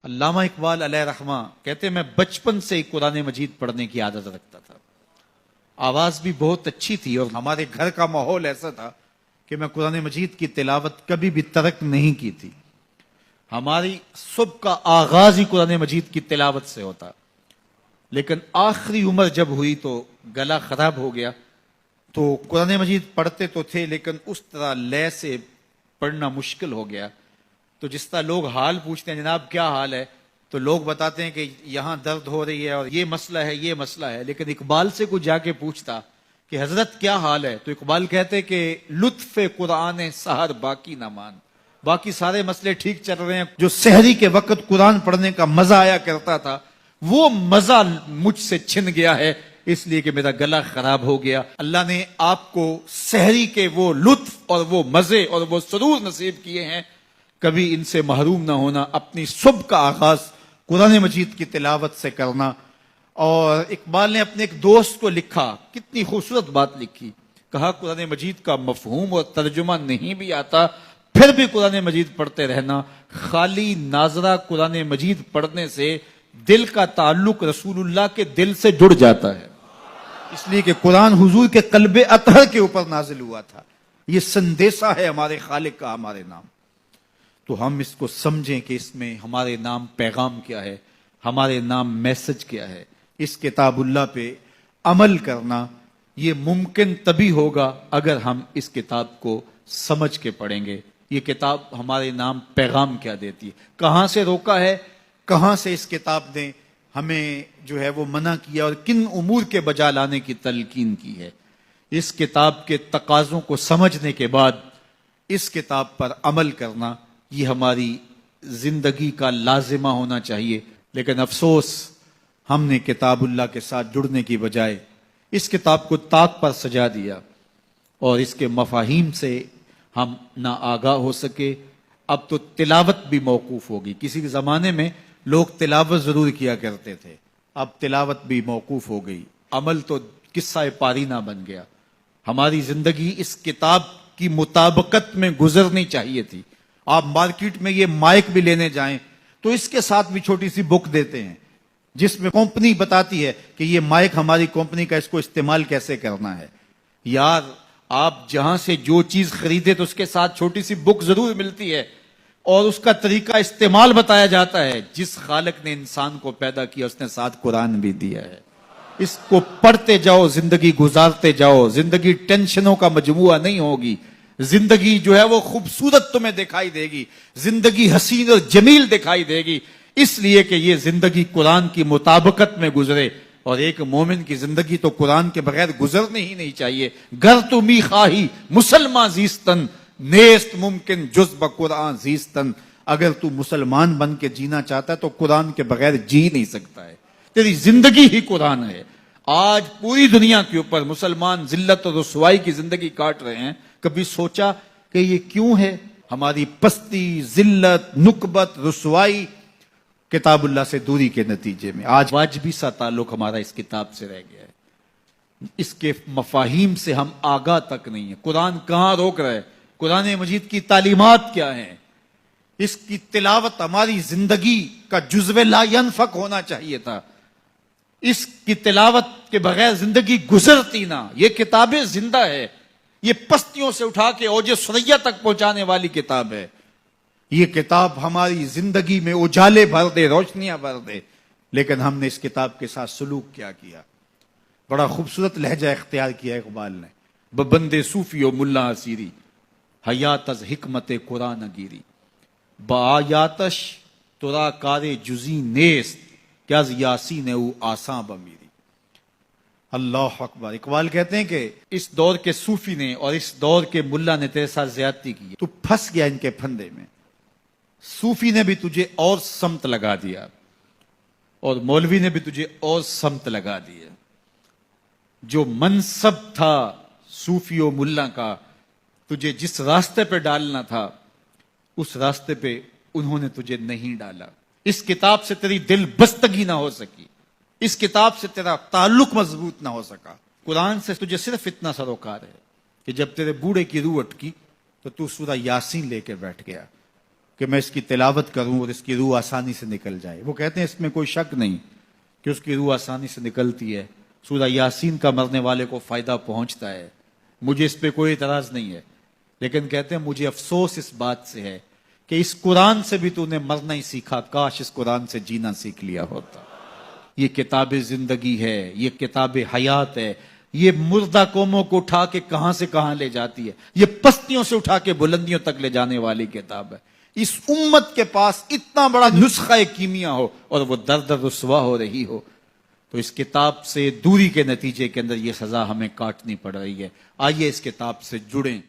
علامہ اقبال علیہ رحمہ کہتے ہیں میں بچپن سے ہی قرآن مجید پڑھنے کی عادت رکھتا تھا. آواز بھی بہت اچھی تھی اور ہمارے گھر کا ماحول ایسا تھا کہ میں قرآن مجید کی تلاوت کبھی بھی ترک نہیں کی تھی. ہماری صبح کا آغاز ہی قرآن مجید کی تلاوت سے ہوتا. لیکن آخری عمر جب ہوئی تو گلا خراب ہو گیا تو قرآن مجید پڑھتے تو تھے لیکن اس طرح لے سے پڑھنا مشکل ہو گیا. تو جس طرح لوگ حال پوچھتے ہیں جناب کیا حال ہے تو لوگ بتاتے ہیں کہ یہاں درد ہو رہی ہے اور یہ مسئلہ ہے یہ مسئلہ ہے. لیکن اقبال سے کوئی جا کے پوچھتا کہ حضرت کیا حال ہے تو اقبال کہتے کہ لطف قرآن سحر باقی نہ مان. باقی سارے مسئلے ٹھیک چل رہے ہیں. جو سحری کے وقت قرآن پڑھنے کا مزہ آیا کرتا تھا وہ مزہ مجھ سے چھن گیا ہے اس لیے کہ میرا گلا خراب ہو گیا. اللہ نے آپ کو سحری کے وہ لطف اور وہ مزے اور وہ سرور نصیب کیے ہیں. کبھی ان سے محروم نہ ہونا. اپنی صبح کا آغاز قرآن مجید کی تلاوت سے کرنا. اور اقبال نے اپنے ایک دوست کو لکھا, کتنی خوبصورت بات لکھی. کہا قرآن مجید کا مفہوم اور ترجمہ نہیں بھی آتا پھر بھی قرآن مجید پڑھتے رہنا. خالی ناظرہ قرآن مجید پڑھنے سے دل کا تعلق رسول اللہ کے دل سے جڑ جاتا ہے. اس لیے کہ قرآن حضور کے قلب اطہر کے اوپر نازل ہوا تھا. یہ سندیسہ ہے ہمارے خالق کا ہمارے نام. تو ہم اس کو سمجھیں کہ اس میں ہمارے نام پیغام کیا ہے, ہمارے نام میسج کیا ہے. اس کتاب اللہ پہ عمل کرنا یہ ممکن تبھی ہوگا اگر ہم اس کتاب کو سمجھ کے پڑھیں گے. یہ کتاب ہمارے نام پیغام کیا دیتی ہے, کہاں سے روکا ہے, کہاں سے اس کتاب نے ہمیں جو ہے وہ منع کیا اور کن امور کے بجا لانے کی تلقین کی ہے. اس کتاب کے تقاضوں کو سمجھنے کے بعد اس کتاب پر عمل کرنا یہ ہماری زندگی کا لازمہ ہونا چاہیے. لیکن افسوس ہم نے کتاب اللہ کے ساتھ جڑنے کی بجائے اس کتاب کو طاق پر سجا دیا اور اس کے مفاہیم سے ہم نہ آگاہ ہو سکے. اب تو تلاوت بھی موقوف ہوگی. کسی زمانے میں لوگ تلاوت ضرور کیا کرتے تھے, اب تلاوت بھی موقوف ہو گئی. عمل تو قصہ پارینہ بن گیا. ہماری زندگی اس کتاب کی مطابقت میں گزرنی چاہیے تھی. آپ مارکیٹ میں یہ مائک بھی لینے جائیں تو اس کے ساتھ بھی چھوٹی سی بک دیتے ہیں جس میں کمپنی بتاتی ہے کہ یہ مائک ہماری کمپنی کا, اس کو استعمال کیسے کرنا ہے. یار آپ جہاں سے جو چیز خریدے تو اس کے ساتھ چھوٹی سی بک ضرور ملتی ہے اور اس کا طریقہ استعمال بتایا جاتا ہے. جس خالق نے انسان کو پیدا کیا اس نے ساتھ قرآن بھی دیا ہے. اس کو پڑھتے جاؤ, زندگی گزارتے جاؤ. زندگی ٹینشنوں کا مجموعہ نہیں ہوگی. زندگی جو ہے وہ خوبصورت تمہیں دکھائی دے گی. زندگی حسین اور جمیل دکھائی دے گی اس لیے کہ یہ زندگی قرآن کی مطابقت میں گزرے. اور ایک مومن کی زندگی تو قرآن کے بغیر گزرنے ہی نہیں چاہیے. گر تو می خواہی مسلمان زیستن نیست ممکن جز بقرآن زیستن. اگر تو مسلمان بن کے جینا چاہتا ہے تو قرآن کے بغیر جی نہیں سکتا ہے. تیری زندگی ہی قرآن ہے. آج پوری دنیا کے اوپر مسلمان ذلت اور رسوائی کی زندگی کاٹ رہے ہیں. کبھی سوچا کہ یہ کیوں ہے؟ ہماری پستی, ذلت, نکبت, رسوائی کتاب اللہ سے دوری کے نتیجے میں. آج واجبی سا تعلق ہمارا اس کتاب سے رہ گیا ہے. اس کے مفاہیم سے ہم آگاہ تک نہیں ہیں. قرآن کہاں روک رہا ہے, قرآن مجید کی تعلیمات کیا ہیں. اس کی تلاوت ہماری زندگی کا جزو لا ینفک ہونا چاہیے تھا. اس کی تلاوت کے بغیر زندگی گزرتی نہ. یہ کتابیں زندہ ہے. یہ پستیوں سے اٹھا کے اوج ثریا تک پہنچانے والی کتاب ہے. یہ کتاب ہماری زندگی میں اجالے بھر دے, روشنیاں بھر دے. لیکن ہم نے اس کتاب کے ساتھ سلوک کیا کیا. بڑا خوبصورت لہجہ اختیار کیا اقبال نے. ببندے صوفی و ملا اسیری حیات از حکمت قرآن گیری بآیاتش ترا کار جزی نیست کیا از یاسین او آساں بمیری. اللہ اکبر. اقبال کہتے ہیں کہ اس دور کے صوفی نے اور اس دور کے ملا نے تیرے ساتھ زیادتی کی. تو پھنس گیا ان کے پھندے میں. صوفی نے بھی تجھے اور سمت لگا دیا اور مولوی نے بھی تجھے اور سمت لگا دیا. جو منصب تھا صوفی و ملا کا, تجھے جس راستے پہ ڈالنا تھا اس راستے پہ انہوں نے تجھے نہیں ڈالا. اس کتاب سے تیری دل بستگی نہ ہو سکی. اس کتاب سے تیرا تعلق مضبوط نہ ہو سکا. قرآن سے تجھے صرف اتنا سروکار ہے کہ جب تیرے بوڑھے کی روح اٹکی تو تو سورہ یاسین لے کے بیٹھ گیا کہ میں اس کی تلاوت کروں اور اس کی روح آسانی سے نکل جائے. وہ کہتے ہیں اس میں کوئی شک نہیں کہ اس کی روح آسانی سے نکلتی ہے. سورہ یاسین کا مرنے والے کو فائدہ پہنچتا ہے, مجھے اس پہ کوئی اعتراض نہیں ہے, لیکن کہتے ہیں مجھے افسوس اس بات سے ہے کہ اس قرآن سے بھی تو نے مرنا ہی سیکھا, کاش اس قرآن سے جینا سیکھ لیا ہوتا. یہ کتاب زندگی ہے, یہ کتاب حیات ہے, یہ مردہ قوموں کو اٹھا کے کہاں سے کہاں لے جاتی ہے, یہ پستیوں سے اٹھا کے بلندیوں تک لے جانے والی کتاب ہے. اس امت کے پاس اتنا بڑا نسخہ کیمیا ہو اور وہ در در رسوا ہو رہی ہو, تو اس کتاب سے دوری کے نتیجے کے اندر یہ سزا ہمیں کاٹنی پڑ رہی ہے. آئیے اس کتاب سے جڑیں.